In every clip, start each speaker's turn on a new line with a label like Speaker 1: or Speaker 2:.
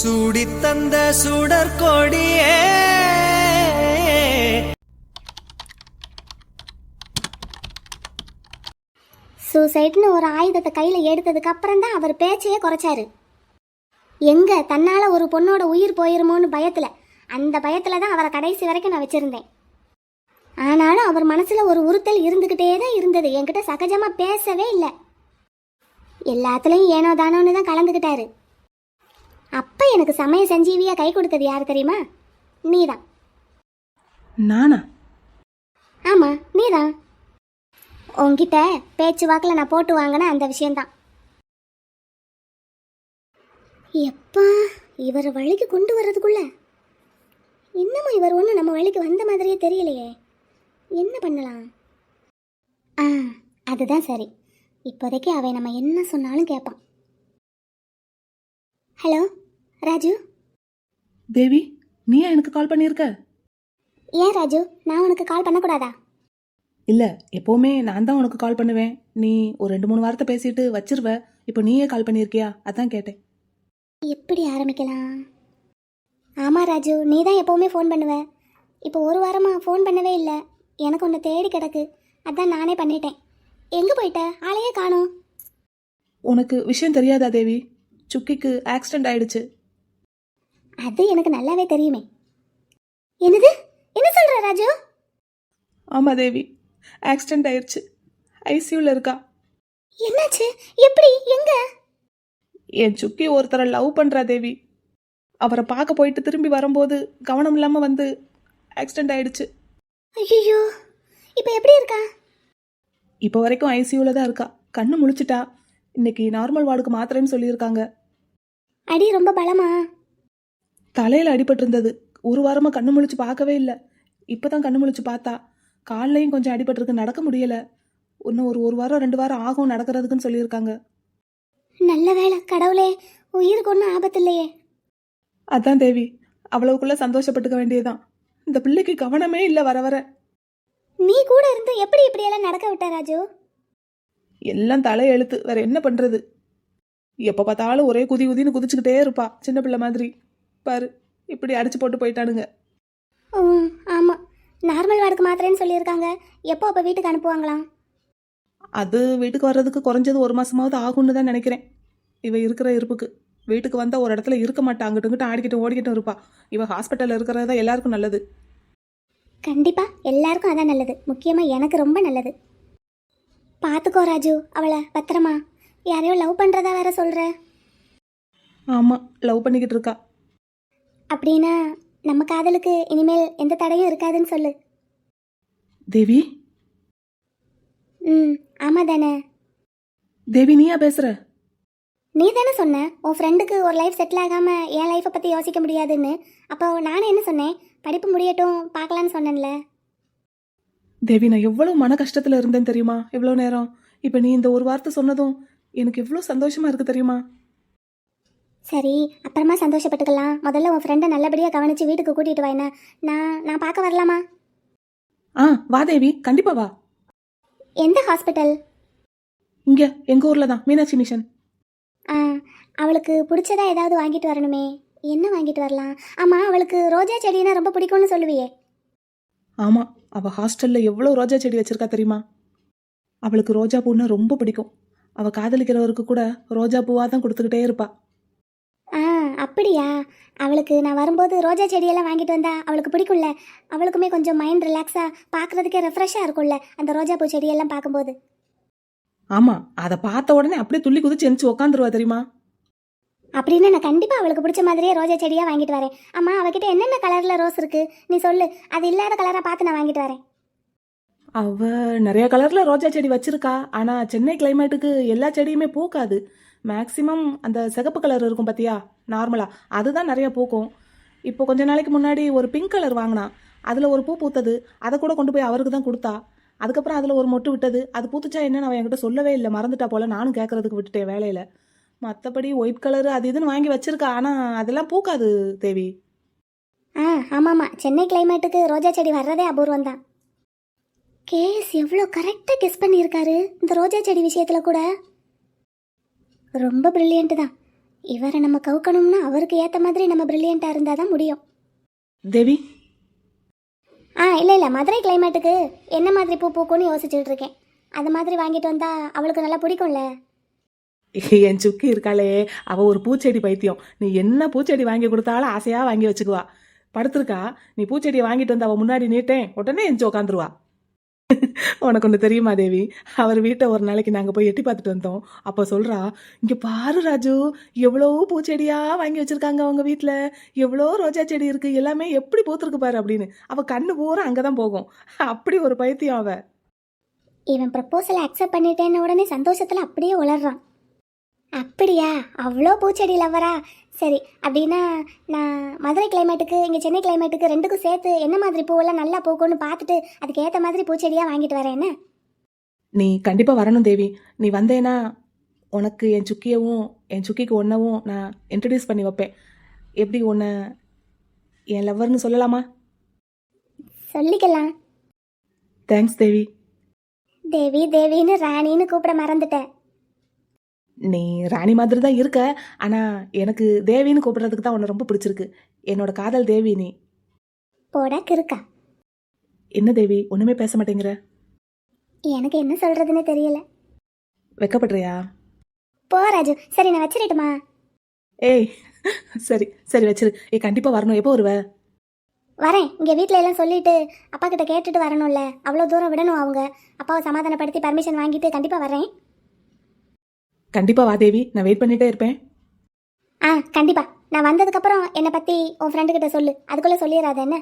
Speaker 1: சூடித்தந்த சுடற்கொடியே.
Speaker 2: சூசைட்னு ஒரு ஆயுதத்தை கையில் எடுத்ததுக்கு அப்புறம் தான் அவர் பேச்சையே குறைச்சாரு. எங்க தன்னால ஒரு பொண்ணோட உயிர் போயிருமோன்னு பயத்துல, அந்த பயத்துல தான் அவரை கடைசி வரைக்கும் நான் வச்சிருந்தேன். ஆனாலும் அவர் மனசுல ஒரு உறுத்தல் இருந்துகிட்டே தான் இருந்தது. என்கிட்ட சகஜமா பேசவே இல்லை. எல்லாத்துலயும் ஏனோ தானோன்னு தான் கலந்துக்கிட்டாரு. அப்ப எனக்கு சமய சஞ்சீவியா கை கொடுத்தது யாரு தெரியுமா? நீதான்.
Speaker 3: நானா?
Speaker 2: ஆமா, நீதான். உன்கிட்ட பேச்சு வாக்கில் நான் போட்டு வாங்கின அந்த விஷயம்தான். எப்பா இவரை வழிக்கு கொண்டு வர்றதுக்குள்ள இன்னமும் இவர் ஒன்றும் நம்ம வழிக்கு வந்த மாதிரியே தெரியலையே. என்ன பண்ணலாம்? அதுதான் சரி. இப்போதைக்கு அவன் நம்ம என்ன சொன்னாலும் கேட்பான். ஹலோ ராஜு.
Speaker 3: தேவி, நீயா எனக்கு கால் பண்ணியிருக்க?
Speaker 2: ஏன் ராஜு, நான் உனக்கு கால் பண்ணக்கூடாதா?
Speaker 3: இல்லை, எப்போவுமே நான் தான் உனக்கு கால் பண்ணுவேன். நீ ஒரு 2-3 வாரத்தை பேசிட்டு வச்சிருவ. இப்போ நீயே கால் பண்ணியிருக்கியா? அதான் கேட்டேன்.
Speaker 2: எப்படி ஆரம்பிக்கலாம்? ஆமாம் ராஜு, நீ தான் எப்போவுமே ஃபோன் பண்ணுவ. இப்போ ஒரு வாரமாக ஃபோன் பண்ணவே இல்லை. எனக்கு உன்னை தேடி கிடக்கு. அதான் நானே பண்ணிட்டேன். எங்கே போயிட்ட? ஆளையே காணோம்.
Speaker 3: உனக்கு விஷயம் தெரியாதா தேவி? சுக்கிக்கு ஆக்சிடென்ட் ஆயிடுச்சு.
Speaker 2: அது எனக்கு நல்லாவே தெரியுமே. என்னது? என்ன சொல்கிற ராஜு?
Speaker 3: ஆமாம் தேவி, ஆக்சிடென்ட் ஆயிடுச்சு. ஐசியூவில் இருக்கா.
Speaker 2: என்னாச்சு? எப்படி? எங்க?
Speaker 3: என் சுக்கி ஒருத்தரை லவ் பண்ணுறா தேவி. அவரை பார்க்க போயிட்டு திரும்பி வரும்போது கவனம் இல்லாமல் வந்து ஆக்சிடென்ட் ஆயிடுச்சு.
Speaker 2: ஐயோ, இப்போ எப்படி இருக்கா?
Speaker 3: இப்போ வரைக்கும் ஐசியூவில் தான் இருக்கா. கண்ணு முழிச்சிட்டா. இன்னைக்கு நார்மல் வார்டுக்கு மாத்திரன்னு சொல்லியிருக்காங்க.
Speaker 2: அடி ரொம்ப பலமா?
Speaker 3: தலையில் அடிபட்டிருந்தது. ஒரு வாரமாக கண்ணு முழிச்சு பார்க்கவே இல்லை. இப்போ தான் கண்ணு முழிச்சு பார்த்தா. கால்லையும் கொஞ்சம் அடிபட்டிருக்கு, நடக்க முடியலை. இன்னும் ஒரு வாரம் 2 வாரம் ஆகும் நடக்கிறதுக்குன்னு சொல்லியிருக்காங்க.
Speaker 2: நல்ல வேலை கடவுளே, உயிருக்கு ஒன்றும் ஆபத்து இல்லையே.
Speaker 3: அதான் தேவி, அவ்வளவுக்குள்ள சந்தோஷப்பட்டுக்க வேண்டியதுதான். இந்த பிள்ளைக்கு கவனமே இல்லை வர வர.
Speaker 2: நீ கூட இருந்து எப்படி இப்படியெல்லாம் நடக்க விட்ட ராஜு?
Speaker 3: எல்லாம் தலையெழுத்து, வேற என்ன பண்றது? எப்போ பார்த்தாலும் ஒரே குதின்னு குதிச்சுக்கிட்டே இருப்பா, சின்ன பிள்ளை மாதிரி. பாரு, இப்படி அடிச்சு போட்டு போயிட்டானுங்க.
Speaker 2: ஆமாம், நார்மல் வார்டுக்கு மாத்திரேன்னு சொல்லியிருக்காங்க. எப்போ அப்போ வீட்டுக்கு அனுப்புவாங்களாம்?
Speaker 3: அது வீட்டுக்கு வர்றதுக்கு குறைஞ்சது 1 மாசமாவது ஆகும்னு தான் நினைக்கிறேன். இவ இருக்கிற இருப்புக்கு வீட்டுக்கு வந்தால் ஒரு இடத்துல இருக்க மாட்டா, அங்கிட்டு ஆடிக்கிட்டு ஓடிக்கிட்டு இருப்பா. இவ ஹாஸ்பிட்டலில் இருக்கிறது தான் எல்லாருக்கும் நல்லது.
Speaker 2: கண்டிப்பாக எல்லாருக்கும் அதான் நல்லது. முக்கியமாக எனக்கு ரொம்ப நல்லது. பார்த்துக்கோ ராஜு, அவளை பத்திரமா. யாரையோ லவ் பண்ணுறதா வேற சொல்கிற?
Speaker 3: ஆமாம், லவ் பண்ணிக்கிட்டு இருக்கா.
Speaker 2: அப்படின்னா நம்ம காதலுக்கு இனிமேல் எந்த தடையும் இருக்காதுன்னு சொல்லு.
Speaker 3: தேவி.
Speaker 2: ஆமாம் தானே?
Speaker 3: தேவி, நீயா பேசுற?
Speaker 2: நீ தானே சொன்ன உன் ஃப்ரெண்டுக்கு ஒரு லைஃப் செட்டில் ஆகாமல் என் லைஃப்பை பற்றி யோசிக்க முடியாதுன்னு. அப்போ நானே என்ன சொன்னேன்? படிப்பு முடியட்டும் பார்க்கலான்னு சொன்னேன்ல.
Speaker 3: தேவி, நான் எவ்வளோ மன கஷ்டத்தில் இருந்தேன் தெரியுமா இவ்வளோ நேரம். இப்போ நீ இந்த ஒரு வார்த்தை சொன்னதும் எனக்கு எவ்வளோ சந்தோஷமா இருக்கு தெரியுமா?
Speaker 2: சரி, அப்புறமா சந்தோஷப்பட்டுக்கலாம். முதல்ல உன் ஃப்ரெண்டை நல்லபடியாக கவனித்து வீட்டுக்கு கூட்டிகிட்டு வா. என்ன நான் பார்க்க வரலாமா?
Speaker 3: வா தேவி, கண்டிப்பா வா.
Speaker 2: எந்த ஹாஸ்பிட்டல்?
Speaker 3: இங்கே எங்கள் ஊரில் தான், மீனாட்சி மிஷன்.
Speaker 2: அவளுக்கு பிடிச்சதா ஏதாவது வாங்கிட்டு வரணுமே. என்ன வாங்கிட்டு வரலாம்? ஆமாம், அவளுக்கு ரோஜா செடினா ரொம்ப பிடிக்கும்னு சொல்லுவியே.
Speaker 3: ஆமாம், அவள் ஹாஸ்டலில் எவ்வளோ ரோஜா செடி வச்சிருக்கா தெரியுமா? அவளுக்கு ரோஜா பூன்னா ரொம்ப பிடிக்கும். அவள் காதலிக்கிறவருக்கு கூட ரோஜா பூவாக தான் கொடுத்துக்கிட்டே இருப்பா.
Speaker 2: அப்படியா? அவளுக்கு நான் வரும்போது ரோஜா செடியெல்லாம் வாங்கிட்டு வந்தா அவளுக்கு பிடிக்கும்ல. அவளுக்குமே கொஞ்சம் மைண்ட் ரிலாக்ஸாக பார்க்குறதுக்கே ரெஃப்ரெஷ்ஷாக இருக்கும்ல அந்த ரோஜா பூ செடியெல்லாம் பார்க்கும்போது.
Speaker 3: ஆமாம், அதை பார்த்த உடனே அப்படியே துள்ளி குதிச்சு எந்திச்சு உட்காந்துருவா தெரியுமா?
Speaker 2: அப்படின்னு நான் கண்டிப்பாக அவளுக்கு பிடிச்ச மாதிரியே ரோஜா செடியாக வாங்கிட்டு வரேன். ஆமாம், அவகிட்ட என்னென்ன கலரில் ரோஸ் இருக்குது நீ சொல்லு. அது இல்லாத கலராக பார்த்து நான் வாங்கிட்டு வரேன்.
Speaker 3: அவள் நிறைய கலரில் ரோஜா செடி வச்சிருக்கா. ஆனால் சென்னை கிளைமேட்டுக்கு எல்லா செடியுமே பூக்காது. மேக்ஸிமம் அந்த சிகப்பு கலர் இருக்கும் பார்த்தியா, நார்மலாக அதுதான் நிறைய பூக்கும். இப்போ கொஞ்ச நாளைக்கு முன்னாடி ஒரு பிங்க் கலர் வாங்கினா. அதில் ஒரு பூ பூத்தது. அதை கூட கொண்டு போய் அவருக்கு தான் கொடுத்தா. அதுக்கப்புறம் அதில் ஒரு மொட்டு விட்டது. அது பூத்துச்சா என்னன்னு அவன் என்கிட்ட சொல்லவே இல்லை, மறந்துட்டா போல். நானும் கேட்குறதுக்கு விட்டுட்டேன் வேலையில். மற்றபடி ஒயிட் கலரு அது இதுன்னு வாங்கி வச்சிருக்கா. ஆனால் அதெல்லாம் பூக்காது தேவி.
Speaker 2: ஆமாம்மா, சென்னை கிளைமேட்டுக்கு ரோஜா செடி வர்றதே அபூர்வம் தான். கேஸ் எவ்வளோ கரெக்டாக கெஸ் பண்ணியிருக்காரு இந்த ரோஜா செடி விஷயத்தில் கூட. ரொம்ப பிரில்லியண்ட்டு தான். இவரை நம்ம கவுக்கணும்னா அவருக்கு ஏற்ற மாதிரி நம்ம பிரில்லியண்ட்டாக இருந்தால் தான் முடியும்.
Speaker 3: தேவி,
Speaker 2: இல்லை மதுரை கிளைமேட்டுக்கு என்ன மாதிரி பூ பூக்கும்னு யோசிச்சுட்டு இருக்கேன். அது மாதிரி வாங்கிட்டு வந்தா அவளுக்கு நல்லா பிடிக்கும்ல.
Speaker 3: என் சுக்கி இருக்காளே, அவள் ஒரு பூச்செடி பைத்தியம். நீ என்ன பூச்செடி வாங்கி கொடுத்தாலும் ஆசையாக வாங்கி வச்சுக்குவா. படுத்திருக்கா, நீ பூச்செடியை வாங்கிட்டு வந்து அவள் முன்னாடி நீட்டேன், உடனே எஞ்சி உட்காந்துருவா. உனக்கு ஒன்று தெரியுமா தேவி, அவர் வீட்டை ஒரு நாளைக்கு நாங்கள் போய் எட்டி பார்த்துட்டு வந்தோம். அப்போ சொல்கிறா, இங்கே பாரு ராஜு, எவ்வளோ பூச்செடியாக வாங்கி வச்சுருக்காங்க அவங்க வீட்டில், எவ்வளோ ரோஜா செடி இருக்குது, எல்லாமே எப்படி பூத்துருக்கு பாரு அப்படின்னு. அவள் கண்ணு பூரா அங்கே தான் போகும். அப்படி ஒரு பைத்தியம் அவள்.
Speaker 2: இவன் ப்ரப்போசலை அக்செப்ட் பண்ணிட்டேன்னு உடனே சந்தோஷத்தில் அப்படியே உளறான். அப்படியா, அவ்வளோ பூச்செடி லவ்வரா? சரி, அப்படின்னா நான் மதுரை கிளைமேட்டுக்கு இங்கே சென்னை கிளைமேட்டுக்கு ரெண்டுக்கும் சேர்த்து என்ன மாதிரி பூவெல்லாம் நல்லா பூக்கும்னு பார்த்துட்டு அதுக்கு ஏற்ற மாதிரி பூச்செடியாக வாங்கிட்டு வரேன். என்ன?
Speaker 3: நீ கண்டிப்பாக வரணும் தேவி. நீ வந்தேன்னா உனக்கு என் சுக்கியவும் என் சுக்கிக்கு ஒன்றவும் நான் இன்ட்ரடியூஸ் பண்ணி வைப்பேன். எப்படி உன்னை என் லவ்வர்னு சொல்லலாமா?
Speaker 2: சொல்லிக்கலாம்.
Speaker 3: தேங்க்ஸ் தேவி.
Speaker 2: தேவி தேவின்னு ராணின்னு கூப்பிட மறந்துட்டேன்.
Speaker 3: நீ ராணி மாதிரி தான் இருக்க, ஆனால் எனக்கு தேவின்னு கூப்பிட்றதுக்கு தான் உன்னை ரொம்ப பிடிச்சிருக்கு. என்னோட காதல் தேவி நீ.
Speaker 2: போடா கிறுக்கா.
Speaker 3: என்ன தேவி, ஒன்றுமே பேச மாட்டேங்கிற?
Speaker 2: எனக்கு என்ன சொல்கிறதுன்னு தெரியல.
Speaker 3: வெக்கப்படுறியா?
Speaker 2: போ ராஜு. சரி, நான் வச்சிடட்டுமா?
Speaker 3: ஏய், சரி சரி வச்சிரு. கண்டிப்பாக வரணும். எப்போ வருவ?
Speaker 2: வரேன். இங்கே வீட்டில் எல்லாம் சொல்லிட்டு அப்பா கிட்ட கேட்டுட்டு வரணும்ல. அவ்வளோ தூரம் விடணும் அவங்க. அப்பாவை சமாதானப்படுத்தி பர்மிஷன் வாங்கிட்டு கண்டிப்பாக வரேன்.
Speaker 3: கண்டிப்பாக வா தேவி, நான் வெயிட் பண்ணிகிட்டே இருப்பேன்.
Speaker 2: கண்டிப்பாக. நான் வந்ததுக்கப்புறம் என்னை பற்றி உன் ஃப்ரெண்டுக்கிட்ட சொல்லு. அதுக்குள்ளே சொல்லிடாத என்ன?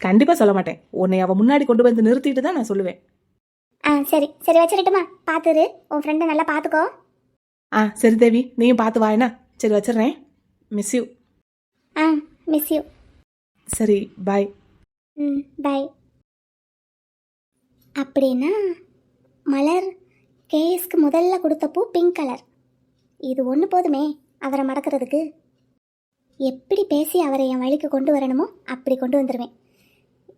Speaker 3: கண்டிப்பாக சொல்ல மாட்டேன். உன்னை அவள் முன்னாடி கொண்டு வந்து நிறுத்திட்டு தான் நான் சொல்லுவேன்.
Speaker 2: சரி சரி வச்சிடட்டுமா? பார்த்துரு, உன் ஃப்ரெண்டை நல்லா பார்த்துக்கோ.
Speaker 3: சரி தேவி, நீயும் பார்த்து வா. என்ன? சரி வச்சிடுறேன். Miss you.
Speaker 2: Miss you.
Speaker 3: சரி, பாய்.
Speaker 2: பாய். அப்படின்னா மலர் கேஎஸ்க்கு முதல்ல கொடுத்த பூ பிங்க் கலர். இது ஒன்று போதுமே அவரை மறக்கிறதுக்கு. எப்படி பேசி அவரை என் வழிக்கு கொண்டு வரணுமோ அப்படி கொண்டு வந்துடுவேன்.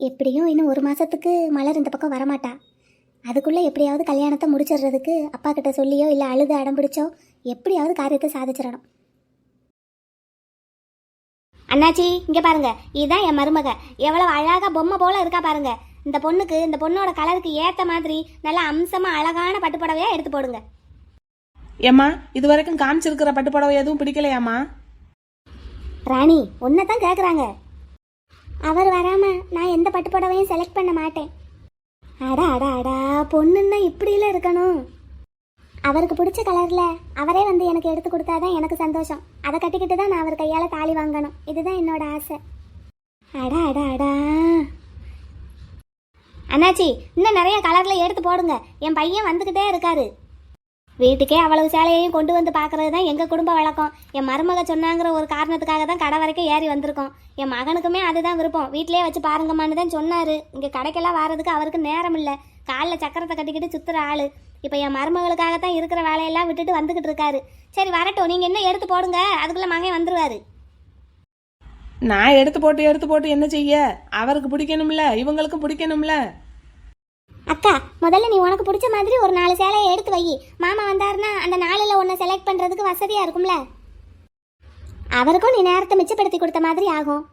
Speaker 2: எப்படியும் இன்னும் 1 மாதத்துக்கு மலர் இந்த பக்கம் வரமாட்டா. அதுக்குள்ளே எப்படியாவது கல்யாணத்தை முடிச்சிடுறதுக்கு அப்பா கிட்ட சொல்லியோ இல்லை அழுது அடம் பிடிச்சோ எப்படியாவது காரியத்தை சாதிச்சிடணும். அண்ணாச்சி, இங்கே பாருங்க, இதுதான் என் மருமக. எவ்வளோ அழகாக பொம்மை போல இருக்கா பாருங்க. இந்த பொண்ணுக்கு, இந்த பொண்ணோட கலருக்கு ஏற்ற மாதிரி நல்லா அம்சமாக அழகான பட்டுப்புடவையாக எடுத்து போடுங்க.
Speaker 3: ஏம்மா, இது வரைக்கும் காமிச்சிருக்கிற பட்டுப்புடவை எதுவும் பிடிக்கலையாம்மா?
Speaker 2: ராணி, ஒன்றை தான் கேட்குறாங்க. அவர் வராமல் நான் எந்த பட்டுப்புடவையும் செலக்ட் பண்ண மாட்டேன். அடா அடா அடா, பொண்ணுன்னா இப்படில இருக்கணும். அவருக்கு பிடிச்ச கலரில் அவரே வந்து எனக்கு எடுத்து கொடுத்தாதான் எனக்கு சந்தோஷம். அதை கட்டிக்கிட்டு தான் நான் அவர் கையால் தாலி வாங்கணும். இதுதான் என்னோட ஆசை. அடா அடா அடா. அண்ணாச்சி, இன்னும் நிறைய கலரில் எடுத்து போடுங்க. என் பையன் வந்துக்கிட்டே இருக்காரு. வீட்டுக்கே அவ்வளவு சேலையையும் கொண்டு வந்து பார்க்கறது தான் எங்கள் குடும்ப வழக்கம். என் மருமக சொன்னாங்கிற ஒரு காரணத்துக்காக தான் கடை வரைக்கும் ஏறி வந்திருக்கோம். என் மகனுக்குமே அதுதான் விருப்பம். வீட்டிலே வச்சு பாருங்கம்மான்னு தான் சொன்னார். இங்கே கடைக்கெல்லாம் வர்றதுக்கு அவருக்கு நேரம் இல்லை. காலில் சக்கரத்தை கட்டிக்கிட்டு சுற்றுற ஆள். இப்போ என் மருமகளுக்காகத்தான் இருக்கிற வேலையெல்லாம் விட்டுட்டு வந்துக்கிட்டு இருக்காரு. சரி வரட்டும், நீங்கள் என்ன எடுத்து போடுங்க. அதுக்குள்ளே மகன் வந்துடுவார்.
Speaker 3: நான் எடுத்து போட்டு என்ன செய்ய? அவருக்கு பிடிக்கணும்ல, இவங்களுக்கும் பிடிக்கணும்ல.
Speaker 2: அக்கா, முதல்ல நீ உனக்கு பிடிச்ச மாதிரி ஒரு 4 சேலையை எடுத்து வை. மாமா வந்தாருன்னா அந்த 4ல் ஒன்று செலக்ட் பண்ணுறதுக்கு வசதியாக இருக்கும்ல. அவருக்கும் நீ நேரத்தை மிச்சப்படுத்தி கொடுத்த மாதிரி ஆகும்.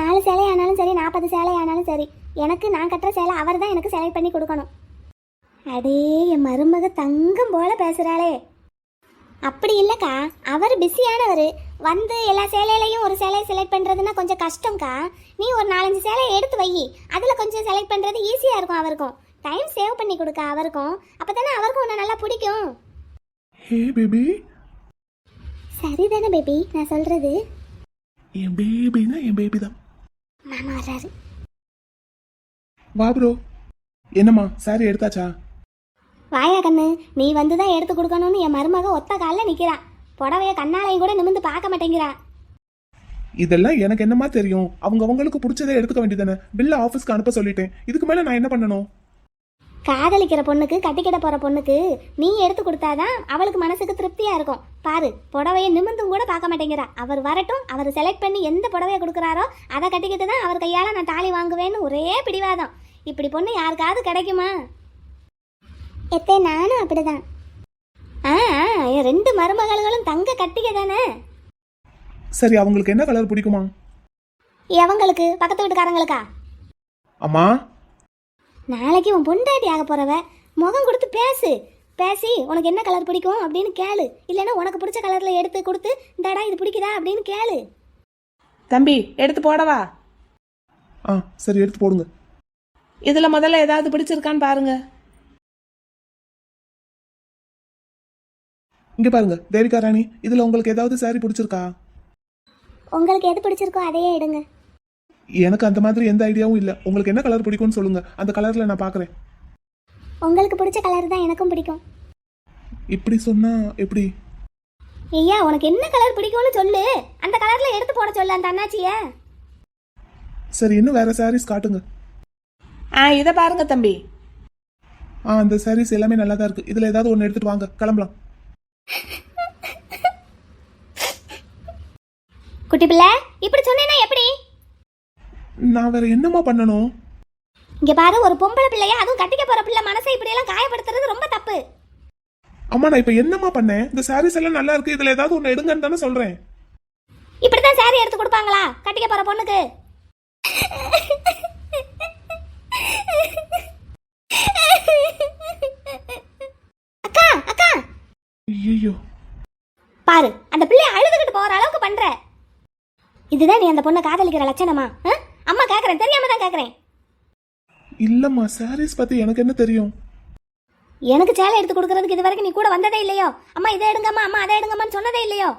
Speaker 2: 4 சேலை ஆனாலும் சரி, 40 சேலை ஆனாலும் சரி, எனக்கு நான் கட்டுற சேலை அவர் தான் எனக்கு செலக்ட் பண்ணி கொடுக்கணும். அடே, என் மருமக தங்கம் போல பேசுகிறாளே. அப்படி இல்லைக்கா, அவர் பிஸியானவர். வந்து எல்லா சேலையிலையும் ஒரு சேலையை செலக்ட் பண்ணுறதுன்னா கொஞ்சம் கஷ்டம்க்கா. நீ ஒரு 4-5 சேலையை எடுத்து வை. அதில் கொஞ்சம் செலக்ட் பண்ணுறது ஈஸியாக இருக்கும். அவருக்கும் டைம் சேவ் பண்ணி கொடுக்க அவருக்கும். அப்போ தானே அவருக்கும் உன்னை நல்லா பிடிக்கும்.
Speaker 4: Hey baby.
Speaker 2: சரிதானே பேபி நான் சொல்கிறது?
Speaker 4: என் பேபினா என் பேபி தான்.
Speaker 2: மாமா வர்றாரு.
Speaker 4: வா ப்ரோ. என்னம்மா, சாரி எடுத்தாச்சா?
Speaker 2: வாயா கண்ணு, நீ வந்து தான் எடுத்து கொடுக்கணும்னு என் மருமக ஒத்த காலில் நிற்கிறா. புடவைய கண்ணாலையும் கூட நிமிந்து பார்க்க மாட்டேங்கிறா.
Speaker 4: இதெல்லாம் எனக்கு என்னமா தெரியும்? அவங்களுக்கு பிடிச்சதை எடுத்துக்க வேண்டியதானே. பில்ல ஆஃபீஸ்க்கு அனுப்ப சொல்லிட்டேன். இதுக்கு மேல நான் என்ன பண்ணணும்?
Speaker 2: காதலிக்கிற பொண்ணுக்கு, கட்டிக்கிட போற பொண்ணுக்கு நீ எடுத்து கொடுத்தாதான் அவளுக்கு மனசுக்கு திருப்தியா இருக்கும். பாரு, புடவையை நிமிந்தும் கூட பார்க்க மாட்டேங்கிறா. அவர் வரட்டும், அவர் செலக்ட் பண்ணி எந்த புடவையை கொடுக்குறாரோ அதை கட்டிக்கிட்டு தான் அவர் கையால் நான் தாலி வாங்குவேன்னு ஒரே பிடிவாதம். இப்படி பொண்ணு யாருக்காவது கிடைக்குமா? எத்தே, நானும் அப்படிதான். என் 2 மருமகள்களும் தங்க கட்டிக்க தானே.
Speaker 4: சரி அவங்களுக்கு என்ன கலர் பிடிக்குமா?
Speaker 2: எவங்களுக்கு? பக்கத்து வீட்டுக்காரங்களுக்கா?
Speaker 4: அம்மா
Speaker 2: நாளைக்கு உன் பொண்டாட்டி ஆக போறவ முகம் கொடுத்து பேசு. பேசி உனக்கு என்ன கலர் பிடிக்கும் அப்படின்னு கேளு. இல்லைன்னா உனக்கு பிடிச்ச கலர்ல எடுத்து கொடுத்து இந்தடா இது பிடிக்குதா அப்படின்னு கேளு.
Speaker 3: தம்பி எடுத்து போடவா?
Speaker 4: ஆ சரி எடுத்து போடுங்க.
Speaker 3: இதில் முதல்ல ஏதாவது பிடிச்சிருக்கான்னு பாருங்க.
Speaker 4: இங்க பாருங்க தேவிகா ராணி, இதுல உங்களுக்கு ஏதாவது saree பிடிச்சிருக்கா?
Speaker 2: உங்களுக்கு எது பிடிச்சிருக்கோ அதையே எடுங்க.
Speaker 4: எனக்கு அந்த மாதிரி எந்த ஐடியாவும் இல்ல. உங்களுக்கு என்ன கலர் பிடிக்கும்னு சொல்லுங்க, அந்த கலர்ல நான் பாக்குறேன்.
Speaker 2: உங்களுக்கு பிடிச்ச கலர் தான் எனக்கும் பிடிக்கும்.
Speaker 4: இப்படி சொன்னா எப்படி?
Speaker 2: ஐயா உனக்கு என்ன கலர் பிடிக்கும்னு சொல்லு, அந்த கலர்ல எடுத்து போட சொல்லு அந்த அண்ணாச்சிய.
Speaker 4: சரி இன்னும் வேற சாரீஸ் காட்டுங்க.
Speaker 3: இதை பாருங்க தம்பி.
Speaker 4: அந்த சாரீஸ் எல்லாமே நல்லா தான் இருக்கு. இதுல ஏதாவது ஒன்று எடுத்துட்டு வாங்க, கிளம்பலாம்.
Speaker 2: குட்டி பிள்ளை இப்படி சொன்னேன்னா எப்படி?
Speaker 4: நான் வேற என்னமா பண்ணணும்?
Speaker 2: இங்க பாரு, ஒரு பொம்பளை பிள்ளையா அதுவும் கட்டிக்க போற பிள்ளை மனசை இப்படி எல்லாம் காயப்படுத்துறது ரொம்ப தப்பு.
Speaker 4: அம்மா நான் இப்ப என்னமா பண்ணேன்? இந்த சாரீஸ் எல்லாம் நல்லா இருக்கு, இதுல ஏதாவது ஒன்று எடுங்கன்னு தானே சொல்றேன்.
Speaker 2: இப்படித்தான் சாரி எடுத்து கொடுப்பாங்களா கட்டிக்க போற பொண்ணுக்கு? அக்கா அக்கா
Speaker 4: ஐயோ
Speaker 2: பாரு, அந்த பிள்ளைய அழுதுகிட்டு போற அளவுக்கு பண்ற. இதுதான் நீ அந்த பொண்ணை காதலிக்கிற லட்சணமா? அம்மா கேக்குறேன், தெரியாம தான் கேக்குறேன்.
Speaker 4: இல்லம்மா, சாரீஸ் பத்தி எனக்கு என்ன தெரியும்?
Speaker 2: எனக்கு சேலை எடுத்து கொடுக்கறதுக்கு இது வரைக்கும் நீ கூட வந்ததே இல்லையோ? அம்மா இதை எடுங்கம்மா, அம்மா அதை எடுங்கம்மான்னு சொன்னதே இல்லையோ?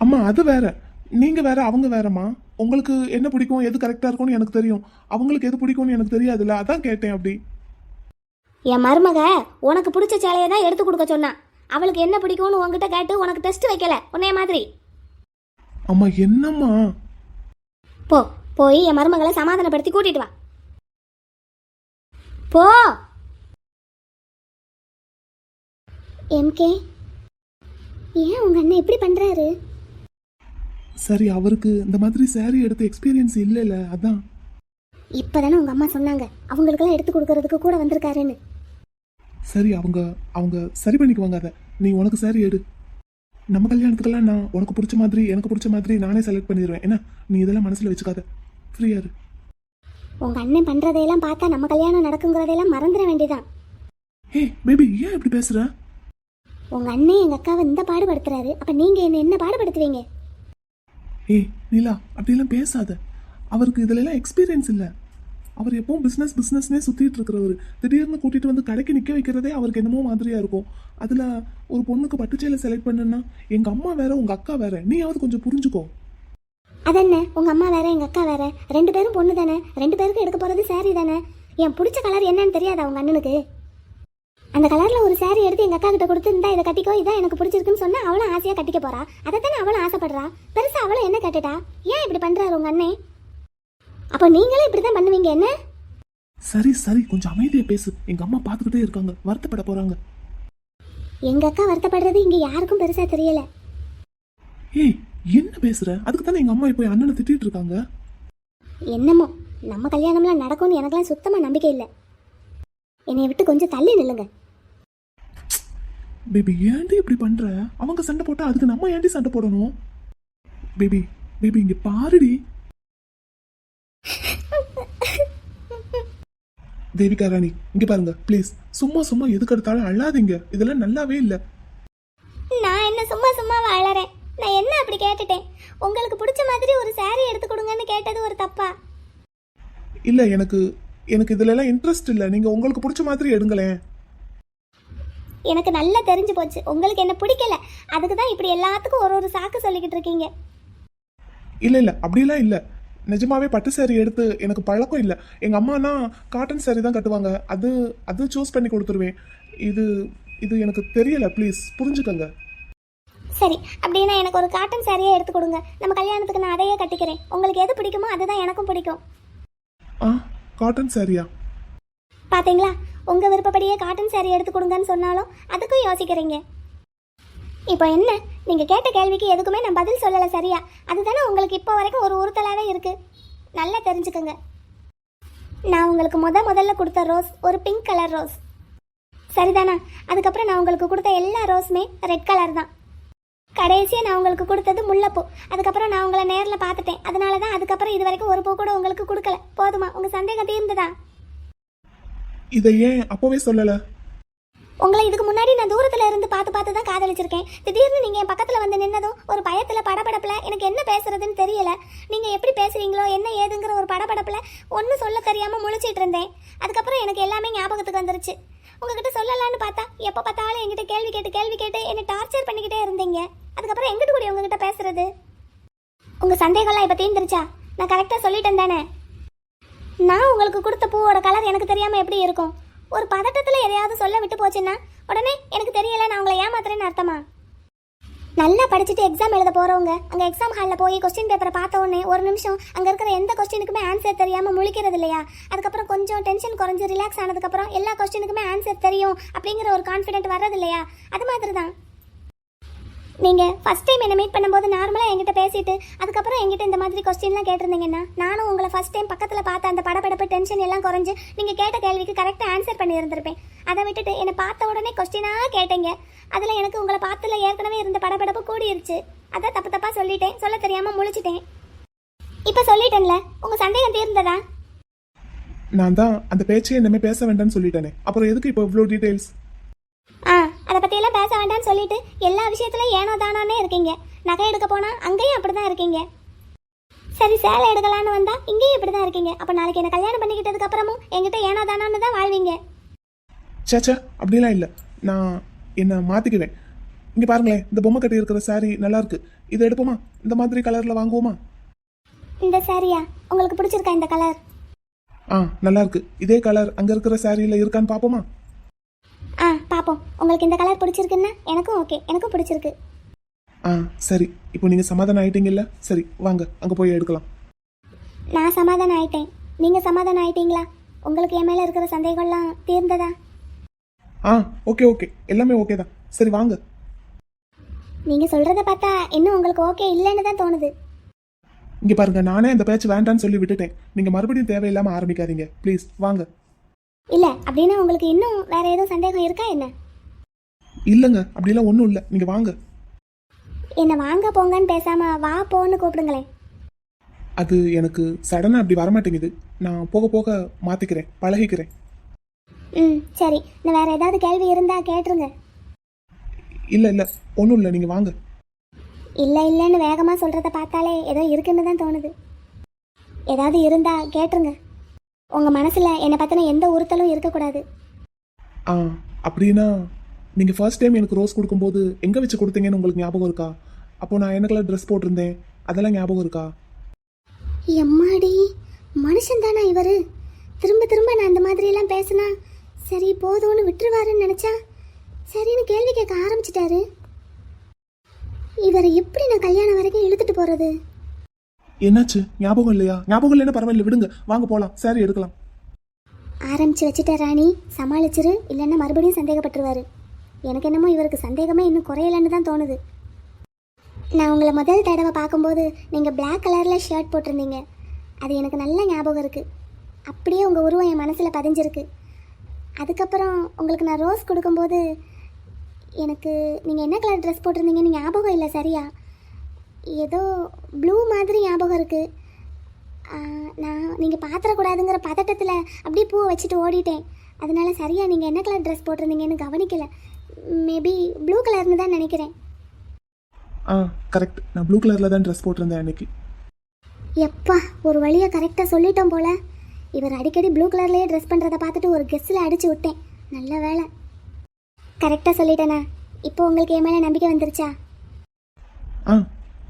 Speaker 4: அம்மா அது வேற, நீங்க வேற, அவங்க வேறம்மா. உங்களுக்கு என்ன பிடிக்கும், எது கரெக்டா இருக்கும்னு எனக்கு தெரியும். அவங்களுக்கு எது பிடிக்கும்னு எனக்கு தெரியாதுல்ல, அதான் கேட்டேன். அப்படி
Speaker 2: என் மருமக உனக்கு பிடிச்ச சேலையை தான் எடுத்து கொடுக்க சொன்னா. அவளுக்கு என்ன பிடிக்கும்னு உன்கிட்ட கேட்டு உனக்கு டெஸ்ட் வைக்கல உன்னைய மாதிரி.
Speaker 4: அம்மா என்னம்மா?
Speaker 2: போய் என் மருமகளை சமாதானப்படுத்தி கூட்டிட்டு வா. போ. எம்கே, ஏன் உங்க அண்ணன் இப்படி பண்றாரு?
Speaker 4: சரி அவருக்கு இந்த மாதிரி சாரி எடுத்து எக்ஸ்பீரியன்ஸ் இல்லைல்ல, அதான்.
Speaker 2: இப்பதானே உங்க அம்மா சொன்னாங்க அவங்களுக்கெல்லாம் எடுத்து கொடுக்கறதுக்கு கூட வந்திருக்காருன்னு.
Speaker 4: சரி அவங்க சரி பண்ணிக்குவாங்க. அதை நீ உனக்கு சாரி எடு. நம்ம கல்யாணத்துக்கெல்லாம் நான் உனக்கு பிடிச்ச மாதிரி எனக்கு பிடிச்ச மாதிரி நானே செலக்ட் பண்ணிடுவேன். என்ன நீ இதெல்லாம் மனசுல வச்சுக்காத, ஃப்ரீயா இரு.
Speaker 2: உங்க அண்ணன் பண்றதையெல்லாம் பார்த்தா நம்ம கல்யாணம் நடக்குங்கிறதையெல்லாம் மறந்துட வேண்டியதான்.
Speaker 4: ஹே பேபி, ஏன் இப்படி பேசுற?
Speaker 2: உங்க அண்ணன் எங்க அக்காவை இந்த பாடுபடுத்துறாரு, அப்ப நீங்க என்ன பாடுபடுத்துவீங்க?
Speaker 4: ஏய் நீலா, அப்படியெல்லாம் பேசாத. அவருக்கு இதுல எல்லாம் எக்ஸ்பீரியன்ஸ் இல்லை. அவர் எப்பவும் பிஸ்னஸ்னே சுத்திட்டு இருக்கிறவர். திடீர்னு கூட்டிட்டு வந்து கடைக்கு நிக்க வைக்கிறதே அவருக்கு என்னமோ மாதிரியா இருக்கும். அதுல ஒரு பொண்ணுக்கு பட்டுச்சேலை செலக்ட் பண்ணுன்னா எங்க அம்மா வேற உங்க அக்கா வேற, நீயாவது கொஞ்சம் புரிஞ்சுக்கோ.
Speaker 2: அதென்ன உங்க அம்மா வேற எங்க அக்கா வேற, 2 பேரும் பொண்ணு தானே, 2 பேருக்கும் எடுக்க போறது சாரி தானே. என் பிடிச்ச கலர் என்னன்னு தெரியாதா உங்க அண்ணனுக்கு? அந்த கலர்ல ஒரு சாரி எடுத்து எங்க அக்கா கிட்ட கொடுத்து இந்தா இதை கட்டிக்கோ, இதான் எனக்கு பிடிச்சிருக்குன்னு சொன்னா அவளும் ஆசையா கட்டிக்க போறா. அதைத்தானே அவளும் ஆசைப்படுறா. பெருசா அவளும் என்ன கேட்டுட்டா? ஏன் இப்படி பண்றாரு உங்க அண்ணன்? அப்ப நீங்களே இப்படிதான் பண்ணுவீங்க என்ன?
Speaker 4: சரி கொஞ்சம் அமைதியா பேசு. எங்க அம்மா பாத்துக்கிட்டே இருக்காங்க, வருத்தப்பட போறாங்க.
Speaker 2: எங்க அக்கா வருத்தப்படுறது இங்க யாருக்கும் பெருசா தெரியல.
Speaker 4: ஏய் என்ன பேசுற? அதுக்கு தானே எங்க அம்மா இப்போ அண்ணனை திட்டிட்டு இருக்காங்க.
Speaker 2: என்னமோ நம்ம கல்யாணம்லாம் நடக்கும்னு எனக்கெல்லாம் சுத்தமா நம்பிக்கை இல்லை. என்னைய விட்டு கொஞ்சம் தள்ளி நில்லுங்க.
Speaker 4: பேபி ஏன்டி இப்படி பண்ற? அவங்க சண்டை போட்டா அதுக்கு நம்ம ஏன்டி சண்டை போடணும்? பேபி இங்க பாருடி. தேவிகா ராணி இங்க பாருங்க ப்ளீஸ். சும்மா எதுக்கு எடுத்தாலும் அழாதீங்க, இதெல்லாம் நல்லாவே இல்ல.
Speaker 2: நான் என்ன சும்மா வாழறேன்? நான் என்ன அப்படி கேட்டுட்டேன்? உங்களுக்கு பிடிச்ச மாதிரி ஒரு சாரி எடுத்து கொடுங்கன்னு கேட்டது ஒரு தப்பா?
Speaker 4: இல்ல எனக்கு இதுல எல்லாம் இன்ட்ரெஸ்ட் இல்ல. நீங்க உங்களுக்கு பிடிச்ச மாதிரி எடுங்களேன்.
Speaker 2: எனக்கு நல்லா தெரிஞ்சு போச்சு உங்களுக்கு என்ன பிடிக்கல. அதுக்கு தான் இப்படி எல்லாத்துக்கும் ஒரு சாக்கு சொல்லிக்கிட்டு இருக்கீங்க.
Speaker 4: இல்ல அப்படிலாம் இல்ல. நிஜமாவே பட்டு சாரி எடுத்து எனக்கு பழக்கம் இல்லை. எங்க அம்மானா காட்டன் சாரி தான் கட்டுவாங்க. அது சூஸ் பண்ணி கொடுத்துருவேன். இது எனக்கு தெரியல, ப்ளீஸ் புரிஞ்சுக்கங்க.
Speaker 2: சரி அப்படின்னா எனக்கு ஒரு காட்டன் சாரியே எடுத்து கொடுங்க. நம்ம கல்யாணத்துக்கு நான் அதையே கட்டிக்கிறேன். உங்களுக்கு எது பிடிக்குமோ அதுதான் எனக்கும் பிடிக்கும்.
Speaker 4: காட்டன் சாரியா?
Speaker 2: பாத்தீங்களா, உங்க விருப்பப்படியே காட்டன் சாரி எடுத்து கொடுங்கன்னு சொன்னாலும் அதுக்கும் யோசிக்கிறீங்க. இப்போ என்ன, நீங்க கேட்ட கேள்விக்கு எதுக்குமே நான் பதில் சொல்லல சரியா? அதுதானே உங்களுக்கு இப்போ வரைக்கும் ஒரு உறுத்தலாவே இருக்கு. நல்லா தெரிஞ்சுக்கோங்க. நான் உங்களுக்கு முதல்ல கொடுத்த ரோஸ் ஒரு பிங்க் கலர் ரோஸ். சரிதானா? அதுக்கப்புறம் நான் உங்களுக்கு கொடுத்த எல்லா ரோஸுமே ரெட் கலர் தான். கடைசியாக நான் உங்களுக்கு கொடுத்தது முல்லைப்பூ. அதுக்கப்புறம் நான் உங்களை நேரில் பார்த்துட்டேன். அதனால தான் அதுக்கப்புறம் இது வரைக்கும் ஒரு பூ கூட உங்களுக்கு கொடுக்கல. போதுமா? உங்கள் சந்தேகம் தீர்ந்ததா?
Speaker 4: இதை ஏன் அப்போவே சொல்லலை?
Speaker 2: உங்களை இதுக்கு முன்னாடி நான் தூரத்தில் இருந்து பார்த்து தான் காதலிச்சிருக்கேன். திடீர்னு நீங்கள் என் பக்கத்தில் வந்து நின்னதும் ஒரு பயத்தில் படபடப்பில் எனக்கு என்ன பேசுறதுன்னு தெரியல. நீங்கள் எப்படி பேசுவீங்களோ என்ன ஏதுங்கிற ஒரு படபடப்பில் ஒன்றும் சொல்ல தெரியாமல் முழிச்சிட்டு இருந்தேன். அதுக்கப்புறம் எனக்கு எல்லாமே ஞாபகத்துக்கு வந்துருச்சு. உங்ககிட்ட சொல்லலான்னு பார்த்தா எப்போ பார்த்தாலும் என்கிட்ட கேள்வி கேட்டு என்னை டார்ச்சர் பண்ணிக்கிட்டே இருந்தீங்க. அதுக்கப்புறம் எங்கிட்ட கூட உங்ககிட்ட பேசுறது? உங்கள் சந்தேகம்லாம் இப்போ தீர்ந்துருச்சா? நான் கரெக்டாக சொல்லிட்டேன் தானே? நான் உங்களுக்கு கொடுத்த பூவோட கலர் எனக்கு தெரியாமல் எப்படி இருக்கும்? ஒரு பதட்டத்தில் எதையாவது சொல்ல விட்டு போச்சுன்னா உடனே எனக்கு தெரியல, நான் உங்களை ஏமாத்துறேன்னு அர்த்தமா? நல்லா படிச்சுட்டு எக்ஸாம் எழுத போகிறவங்க அங்கே எக்ஸாம் ஹாலில் போய் கொஸ்டின் பேப்பரை பார்த்த உடனே ஒரு நிமிஷம் அங்கே இருக்கிற எந்த கொஸ்டினுக்குமே ஆன்சர் தெரியாமல் முழிக்கிறது இல்லையா? அதுக்கப்புறம் கொஞ்சம் டென்ஷன் குறைஞ்சி ரிலாக்ஸ் ஆனதுக்கப்புறம் எல்லா கொஸ்டினுக்குமே ஆன்சர் தெரியும் அப்படிங்கிற ஒரு கான்ஃபிடென்ட் வர்றது இல்லையா? அது மாதிரி தான் நீங்கள் ஃபஸ்ட் டைம் என்னை மீட் பண்ணும்போது நார்மலாக என்கிட்ட பேசிட்டு அதுக்கப்புறம் என்கிட்ட இந்த மாதிரி கொஸ்டின்லாம் கேட்டிருந்தீங்கன்னா நானும் உங்களை ஃபஸ்ட் டைம் பக்கத்தில் பார்த்த அந்த படபடப்பு டென்ஷன் எல்லாம் குறைஞ்சு நீங்கள் கேட்ட கேள்விக்கு கரெக்டாக ஆன்சர் பண்ணியிருந்திருப்பேன். அதை விட்டுட்டு என்னை பார்த்த உடனே கொஸ்டினாக கேட்டீங்க. அதில் எனக்கு உங்களை பார்த்ததில் ஏற்கனவே இருந்த படபடப்பு கூடிருச்சு. அதான் தப்பாக சொல்லிட்டேன், சொல்ல தெரியாமல் முழிச்சிட்டேன். இப்போ சொல்லிட்டேன்ல, உங்கள் சந்தேகம் தீர்ந்ததா?
Speaker 4: நான் தான் அந்த பேச்சே இனிமே பேச வேண்டாம்னு சொல்லிட்டேனே, அப்புறம் எதுக்கு இப்போ இவ்வளோ டீட்டெயில்ஸ்?
Speaker 2: அதை பற்றியெல்லாம் பேச வேண்டாம்னு சொல்லிட்டு எல்லா விஷயத்துலையும் ஏனோ தானே இருக்கீங்க. நகை எடுக்க போனால் அங்கேயும் அப்படி தான் இருக்கீங்க. சரி, சேலை எடுக்கலான்னு வந்தால் இங்கேயும் இப்படி தான் இருக்கீங்க. அப்போ நாளைக்கு என்ன கல்யாணம் பண்ணிக்கிட்டதுக்கு அப்புறமும் என்கிட்ட ஏனோ தானோன்னு தான் வாழ்வீங்க.
Speaker 4: சேச்சா, அப்படிலாம் இல்லை. நான் என்னை மாற்றிக்குவேன். இங்கே பாருங்களேன், இந்த பொம்மை கட்டி இருக்கிற சாரீ நல்லா இருக்கு. இதை எடுப்போமா? இந்த மாதிரி கலரில் வாங்குவோமா?
Speaker 2: இந்த சாரியா உங்களுக்கு பிடிச்சிருக்கா? இந்த கலர்
Speaker 4: நல்லா இருக்கு. இதே கலர் அங்கே இருக்கிற சாரியில் இருக்கான்னு பார்ப்போமா?
Speaker 2: பார்ப்போம். உங்களுக்கு இந்த கலர் பிடிச்சிருக்குன்னா எனக்கும் ஓகே, எனக்கும் பிடிச்சிருக்கு.
Speaker 4: சரி, இப்போ நீங்கள் சமாதானம் ஆயிட்டீங்கல்ல? சரி வாங்க, அங்கே போய் எடுக்கலாம்.
Speaker 2: நான் சமாதானம் ஆயிட்டேன். நீங்கள் சமாதானம் ஆயிட்டீங்களா? உங்களுக்கு என் மேலே இருக்கிற சந்தேகம்லாம் தீர்ந்ததா?
Speaker 4: ஓகே, எல்லாமே ஓகே தான். சரி வாங்க.
Speaker 2: நீங்கள் சொல்கிறத பார்த்தா இன்னும் உங்களுக்கு ஓகே இல்லைன்னு தான் தோணுது.
Speaker 4: இங்கே பாருங்க, நானே அந்த பேச்சு வேண்டான்னு சொல்லி விட்டுட்டேன். நீங்கள் மறுபடியும் தேவையில்லாமல் ஆரம்பிக்காதீங்க ப்ளீஸ். வாங்க.
Speaker 2: இல்லை அப்படின்னா உங்களுக்கு இன்னும் வேற எதுவும் சந்தேகம் இருக்கா என்ன?
Speaker 4: இல்லைங்க, அப்படிலாம் ஒன்றும் இல்லை. நீங்கள் வாங்க.
Speaker 2: என்ன வாங்க போங்கன்னு பேசாம வா போன்னு கூப்பிடுங்களேன்.
Speaker 4: அது எனக்கு சடனாக அப்படி வரமாட்டேங்குது. நான் போக போக மாற்றிக்கிறேன், பழகிக்கிறேன்.
Speaker 2: சரி, நான் வேற ஏதாவது கேள்வி இருந்தா கேட்டுருங்க.
Speaker 4: இல்லை ஒன்றும் இல்லை, நீங்கள் வாங்க.
Speaker 2: இல்லைன்னு வேகமாக சொல்கிறத பார்த்தாலே ஏதோ இருக்குன்னு தான் தோணுது. ஏதாவது இருந்தா கேட்டுருங்க. உங்கள் மனசில் என்னை பற்றின எந்த உறுத்தலும் இருக்கக்கூடாது.
Speaker 4: அப்படின்னா நீங்கள் ஃபர்ஸ்ட் டைம் எனக்கு ரோஸ் கொடுக்கும்போது எங்கே வச்சு கொடுத்தீங்கன்னு உங்களுக்கு ஞாபகம் இருக்கா? அப்போது நான் என்ன கலர் ட்ரெஸ் போட்டிருந்தேன் அதெல்லாம் ஞாபகம் இருக்கா?
Speaker 2: எம்மாடி, மனுஷன் தானா இவர்? திரும்ப நான் இந்த மாதிரியெல்லாம் பேசினா சரி போதும்னு விட்டுருவாருன்னு நினச்சா சரின்னு கேள்வி கேட்க ஆரம்பிச்சிட்டாரு. இவரை எப்படி நான் கல்யாணம் வரைக்கும் இழுத்துட்டு போகிறது?
Speaker 4: என்னாச்சு? ஞாபகம் இல்லையா? ஞாபகம் இல்லைன்னா பரவாயில்ல, விடுங்க, வாங்க போகலாம். சாரி எடுக்கலாம்.
Speaker 2: ஆரம்பிச்சு வச்சுட்ட ராணி, சமாளிச்சிரு, இல்லைன்னா மறுபடியும் சந்தேகப்பட்டுருவாரு. எனக்கு என்னமோ இவருக்கு சந்தேகமே இன்னும் குறையலன்னு தான் தோணுது. நான் உங்களை முதல் தடவை பார்க்கும்போது நீங்கள் பிளாக் கலரில் ஷர்ட் போட்டிருந்தீங்க. அது எனக்கு நல்ல ஞாபகம் இருக்குது. அப்படியே உங்கள் உருவம் என் மனசில் பதிஞ்சிருக்கு. அதுக்கப்புறம் உங்களுக்கு நான் ரோஸ் கொடுக்கும்போது எனக்கு நீங்கள் என்ன கலர் ட்ரெஸ் போட்டிருந்தீங்கன்னு ஞாபகம் இல்லை சரியா. ஏதோ ப்ளூ மாதிரி ஞாபகம் இருக்குது. நான் நீங்கள் பார்த்துடக்கூடாதுங்கிற பதட்டத்தில் அப்படியே பூவை வச்சுட்டு ஓடிட்டேன். அதனால சரியாக நீங்கள் என்ன கலர் ட்ரெஸ் போட்டிருந்தீங்கன்னு கவனிக்கலை. மேபி ப்ளூ கலர்னு தான் நினைக்கிறேன்.
Speaker 4: கரெக்ட், நான் ப்ளூ கலரில் தான் ட்ரெஸ் போட்டிருந்தேன் அன்னைக்கு.
Speaker 2: எப்பா, ஒரு வழியாக கரெக்டாக சொல்லிட்டோம் போல. இவர் அடிக்கடி ப்ளூ கலர்லேயே ட்ரெஸ் பண்ணுறதை பார்த்துட்டு ஒரு கெஸ்ஸில் அடித்து விட்டேன். நல்ல வேலை, கரெக்டாக சொல்லிட்டேனா? இப்போ உங்களுக்கு என் மேலே நம்பிக்கை வந்துருச்சா?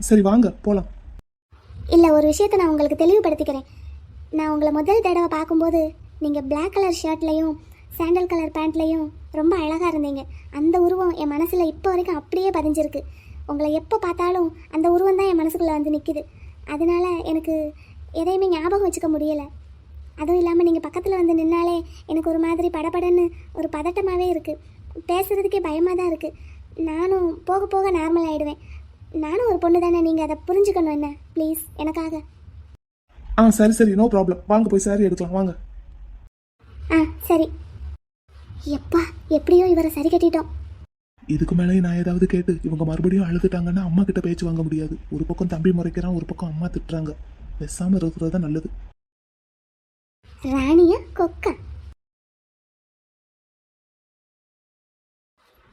Speaker 4: சரி வாங்க போகலாம்.
Speaker 2: இல்லை, ஒரு விஷயத்தை நான் உங்களுக்கு தெளிவுபடுத்திக்கிறேன். நான் உங்களை முதல் தடவை பார்க்கும்போது நீங்கள் பிளாக் கலர் ஷர்ட்லேயும் சாண்டல் கலர் பேண்ட்லேயும் ரொம்ப அழகாக இருந்தீங்க. அந்த உருவம் என் மனசில் இப்போ வரைக்கும் அப்படியே பதிஞ்சிருக்கு. உங்களை எப்போ பார்த்தாலும் அந்த உருவம் தான் என் மனசுக்குள்ளே வந்து நிற்கிது. அதனால எனக்கு எதையுமே ஞாபகம் வச்சுக்க முடியலை. அதுவும் இல்லாமல் நீங்கள் பக்கத்தில் வந்து நின்னாலே எனக்கு ஒரு மாதிரி படபடன்னு ஒரு பதட்டமாகவே இருக்குது. பேசுகிறதுக்கே பயமாக தான் இருக்குது. நானும் போக போக நார்மல் ஆகிடுவேன். நானும் ஒரு பொண்ணு தானே, நீங்கள் அதை புரிஞ்சுக்கணும் என்ன ப்ளீஸ் எனக்காக.
Speaker 4: சரி நோ ப்ராப்ளம். வாங்க போய் சாரி எடுக்கலாம் வாங்க.
Speaker 2: சரி. எப்பா எப்படியோ இவரை சரி கட்டிட்டோம்.
Speaker 4: இதுக்கு மேலே நான் ஏதாவது கேட்டு இவங்க மறுபடியும் அழுதுட்டாங்கன்னா அம்மா கிட்ட பேச்சு வாங்க முடியாது. ஒரு பக்கம் தம்பி முறைக்கிறான், ஒரு பக்கம் அம்மா திட்டுறாங்க. பேசாம இருக்கிறது தான் நல்லது.
Speaker 2: ராணியா கொக்கா?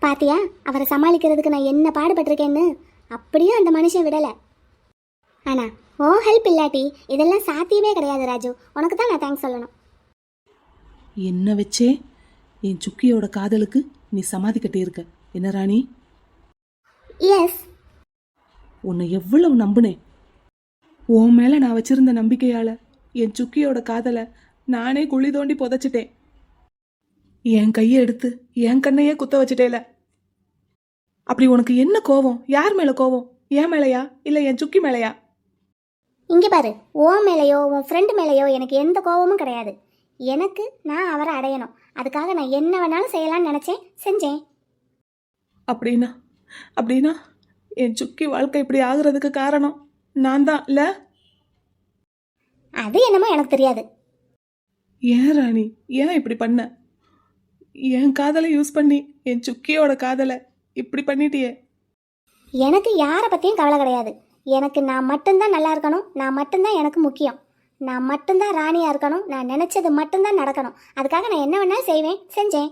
Speaker 2: பாத்தியா அவரை சமாளிக்கிறதுக்கு நான் என்ன பாடுபட்டிருக்கேன்னு. அப்படியும் அந்த மனுஷன் விடலை. ஆனா ஓ ஹெல்ப் இல்லாட்டி இதெல்லாம் சாத்தியமே கிடையாது ராஜு. உனக்கு தான் நான் தேங்க்ஸ் சொல்லணும்.
Speaker 3: என்ன வச்சே என் சுக்கியோட காதலுக்கு நீ சமாதி கட்டியிருக்க என்ன ராணி?
Speaker 2: எஸ்.
Speaker 3: உன்னை எவ்வளவு நம்புனேன். உன் மேல நான் வச்சிருந்த நம்பிக்கையால என் சுக்கியோட காதலை நானே குழி தோண்டி புதைச்சிட்டேன். என் கையை எடுத்து என் கண்ணையே குத்த வச்சுட்டேல. அப்படி உனக்கு என்ன கோவம்? யார் மேல கோவம்? என் மேலையா இல்ல என் சுக்கி மேலையா?
Speaker 2: இங்கே பாரு, உன் மேலேயோ உன் ஃப்ரெண்டு மேலேயோ எனக்கு எந்த கோபமும் கிடையாது. எனக்கு நான் அவரை அடையணும். அதுக்காக நான் என்ன வேணாலும் செய்யலாம்னு நினச்சேன், செஞ்சேன்.
Speaker 3: அப்படின்னா அப்படின்னா என் சுக்கி வாழ்க்கை இப்படி ஆகுறதுக்கு காரணம் நான் தான் இல்ல?
Speaker 2: அது என்னமோ எனக்கு தெரியாது.
Speaker 3: ஏன் ராணி, ஏன் இப்படி பண்ண? என் காதலை யூஸ் பண்ணி என் சுக்கியோட காதலை இப்படி பண்ணிட்டியே.
Speaker 2: எனக்கு யாரை பற்றியும் கவலை கிடையாது. எனக்கு நான் மட்டும்தான் நல்லா இருக்கணும். நான் மட்டும்தான் எனக்கு முக்கியம். நான் மட்டும்தான் ராணியாக இருக்கணும். நான் நினச்சது மட்டும்தான் நடக்கணும். அதுக்காக நான் என்ன வேணாலும் செய்வேன், செஞ்சேன்.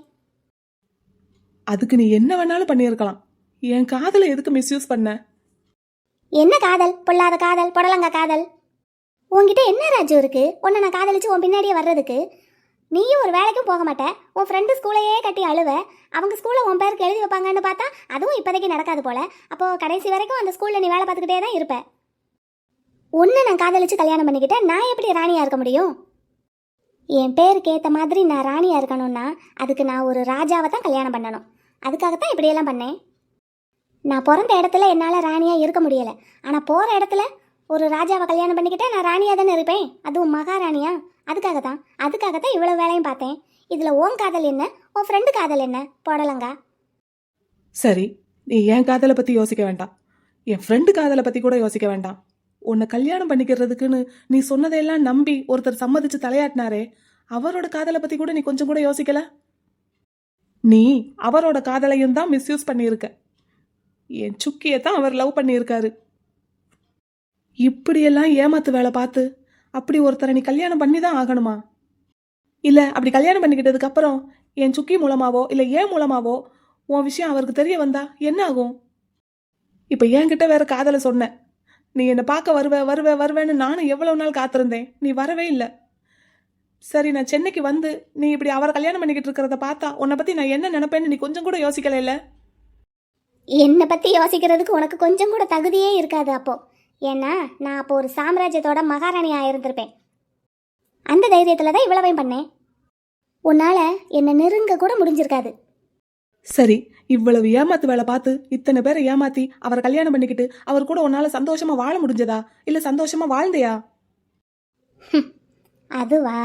Speaker 3: அதுக்கு நீ என்ன வேணாலும் பண்ணியிருக்கலாம். என் காதலை எதுக்கு மிஸ்யூஸ் பண்ண?
Speaker 2: என்ன காதல்? பொல்லாத காதல், புடலங்க காதல். உன்கிட்ட என்ன ராஜு இருக்கு உன்னை நான் காதலிச்சு உன் பின்னாடியே வர்றதுக்கு? நீயும் ஒரு வேலைக்கும் போக மாட்ட. உன் ஃப்ரெண்டு ஸ்கூலையே கட்டி அழுவ. அவங்க ஸ்கூலில் உன் பேருக்கு எழுதி வைப்பாங்கன்னு பார்த்தா அதுவும் இப்போதைக்கு நடக்காது போல. அப்போது கடைசி வரைக்கும் அந்த ஸ்கூலில் நீ வேலை பார்த்துக்கிட்டே தான் இருப்ப. உன்னை நான் காதலிச்சு கல்யாணம் பண்ணிக்கிட்டேன். நான் எப்படி ராணியாக இருக்க முடியும்? என் பேருக்கு ஏற்ற மாதிரி நான் ராணியாக இருக்கணும்னா அதுக்கு நான் ஒரு ராஜாவை தான் கல்யாணம் பண்ணணும். அதுக்காகத்தான் இப்படியெல்லாம் பண்ணேன். நான் பிறந்த இடத்துல என்னால் ராணியாக இருக்க முடியலை. ஆனால் போகிற இடத்துல ஒரு ராஜாவை கல்யாணம் பண்ணிக்கிட்டே நான் ராணியாக தானே இருப்பேன், அதுவும் மகாராணியா. அதுக்காகத்தான் இவ்வளோ வேலையும் பார்த்தேன். இதில் உன் காதல் என்ன, உன் ஃப்ரெண்டு காதல் என்ன? போடலங்கா.
Speaker 3: சரி, நீ என் காதலை பற்றி யோசிக்க வேண்டாம். என் ஃப்ரெண்டு காதலை பற்றி கூட யோசிக்க வேண்டாம். உன்னை கல்யாணம் பண்ணிக்கிறதுக்குன்னு நீ சொன்னதையெல்லாம் நம்பி ஒருத்தர் சம்மதிச்சு தலையாட்டினாரே, அவரோட காதலை பற்றி கூட நீ கொஞ்சம் கூட யோசிக்கல. நீ அவரோட காதலையும் தான் மிஸ்யூஸ் பண்ணியிருக்க. என் சுக்கியை தான் அவர் லவ் பண்ணியிருக்காரு. இப்படியெல்லாம் ஏமாத்து வேலை பார்த்து அப்படி ஒருத்தரை நீ கல்யாணம் பண்ணி தான் ஆகணுமா? இல்லை அப்படி கல்யாணம் பண்ணிக்கிட்டதுக்கு அப்புறம் என் சுக்கி மூலமாவோ இல்லை ஏன் மூலமாவோ உன் விஷயம் அவருக்கு தெரிய வந்தா என்ன ஆகும்? இப்போ என்கிட்ட வேற காதலை சொன்ன. நீ என்னை பார்க்க வருவேன்னு நானும் எவ்வளவு நாள் காத்திருந்தேன். நீ வரவே இல்லை. சரி, நான் சென்னைக்கு வந்து நீ இப்படி அவரை கல்யாணம் பண்ணிக்கிட்டு இருக்கிறத பார்த்தா உன்னை பற்றி நான் என்ன நினைப்பேன்னு நீ கொஞ்சம் கூட யோசிக்கல இல்லை?
Speaker 2: என்னை பற்றி யோசிக்கிறதுக்கு உனக்கு கொஞ்சம் கூட தகுதியே இருக்காது அப்போ. ஏன்னா நான் அப்போ ஒரு சாம்ராஜ்யத்தோட மகாராணியாக இருந்திருப்பேன். அந்த தைரியத்தில் தான் இவ்வளவையும் பண்ணேன். உன்னால் என்னை நெருங்க கூட முடிஞ்சிருக்காது.
Speaker 3: சரி, இவ்வளவு ஏமாத்து வேலை பார்த்து இத்தனை பேரை ஏமாத்தி அவரை கல்யாணம் பண்ணிக்கிட்டு அவர் கூட உன்னால சந்தோஷமா வாழ முடிஞ்சதா? இல்லை சந்தோஷமா வாழ்ந்தையா?
Speaker 2: அதுவா?